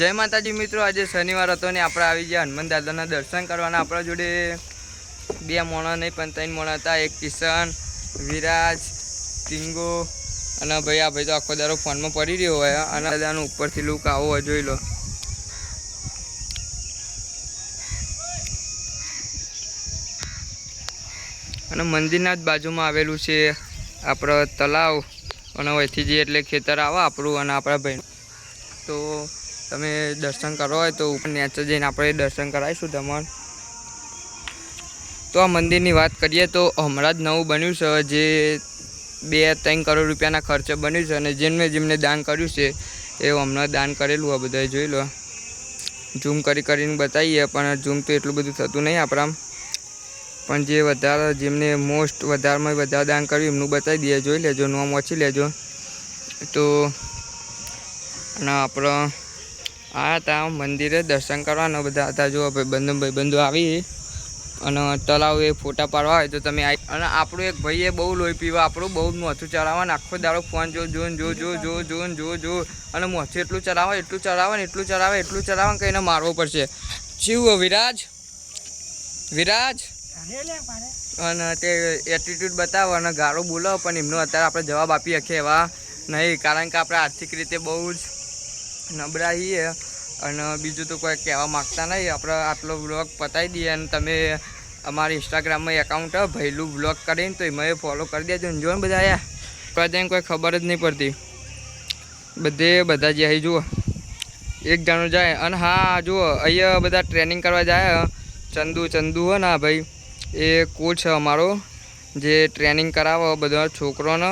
જય માતાજી મિત્રો, આજે શનિવાર હતો ને આપણે આવી ગયા હનુમાન દાદાના દર્શન કરવાના। આપણા જોડે બે મોણા નહીં પણ ત્રણ મોણા હતા, એક કિશન, વિરાજ, ટીંગો અને ભાઈ આ ભાઈ તો આખો દારો ફોનમાં પડી રહ્યો હોય અને દાદાનું ઉપરથી લુક આવો હોય, જોઈ લો। અને મંદિરના જ બાજુમાં આવેલું છે આપણો તલાવ અને અહીંથી જઈએ એટલે ખેતર આવે આપણું અને આપણા ભાઈ। તો તમે દર્શન કરો હોય તો ઉપર નેચર જઈને આપણે દર્શન કરાવીશું તમને। તો આ મંદિરની વાત કરીએ તો હમણાં જ નવું બન્યું છે, જે 2-3 કરોડ રૂપિયાના ખર્ચે બન્યું છે અને જેમને દાન કર્યું છે એ હમણાં દાન કરેલું આ બધાએ જોઈ લો। ઝૂમ કરીને બતાવીએ પણ ઝૂમ તો એટલું બધું થતું નહીં આપણામાં, પણ જે વધારે જેમને વધારેમાં વધારે દાન કર્યું એમનું બતાવી દઈએ, જોઈ લેજો, નોમ વાંચી લેજો। તો અને આપણે આવ્યા હતા મંદિરે દર્શન કરવાના બધા હતા, જો ભાઈબંધો આવી અને તળાવ એ ફોટા પાડવા હોય તો તમે આવી। અને આપણું એક ભાઈએ બહુ લોહી પીવા, આપણું બહુ મોથું ચડાવવાનું, આખો દાડો ફોન જો અને મોથું એટલું ચડાવે કે એને મારવો પડશે। શિવ વિરાજ અને તે એટીટ્યુડ બતાવો અને ગાળો બોલો, પણ એમનો અત્યારે આપણે જવાબ આપી શકીએ એવા નહીં, કારણ કે આપણે આર્થિક રીતે બહુ જ નબળા છીએ અને બીજું તો કોઈ કહેવા માગતા નહીં। આપણે આટલો વ્લોગ પતાવી દઈએ અને તમે અમારી ઇન્સ્ટાગ્રામમાં એકાઉન્ટ ભૈલું વ્લોગ કરીને તો એમાં ફોલો કરી દેજો ને। જો ને બધા આયા કદાચ કોઈ ખબર જ નહીં પડતી, બધા જે અહીં જુઓ એક જણો જાય અને હા જુઓ અહીંયા બધા ટ્રેનિંગ કરવા જાય। ચંદુ હોય ને ભાઈ, એ કોચ છે અમારો, જે ટ્રેનિંગ કરાવો બધા છોકરોને,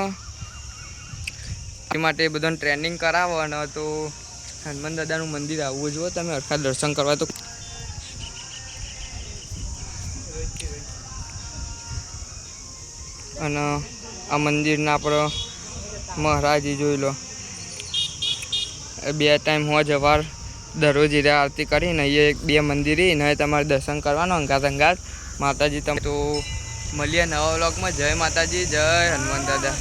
એ માટે બધાને ટ્રેનિંગ કરાવો। અને તો હનુમાન દાદાનું મંદિર આવવું જુઓ તમે અરખા દર્શન કરવા। તો અને આ મંદિરના આપણો મહારાજી જોઈ લો, 2 ટાઈમ સવાર દરરોજ આરતી કરીને અહીંયા 2 મંદિર ને તમારે દર્શન કરવાનો અંગાત માતાજી। તમે તો મળીએ નવા વ્લોગમાં। જય માતાજી, જય હનુમાન દાદા।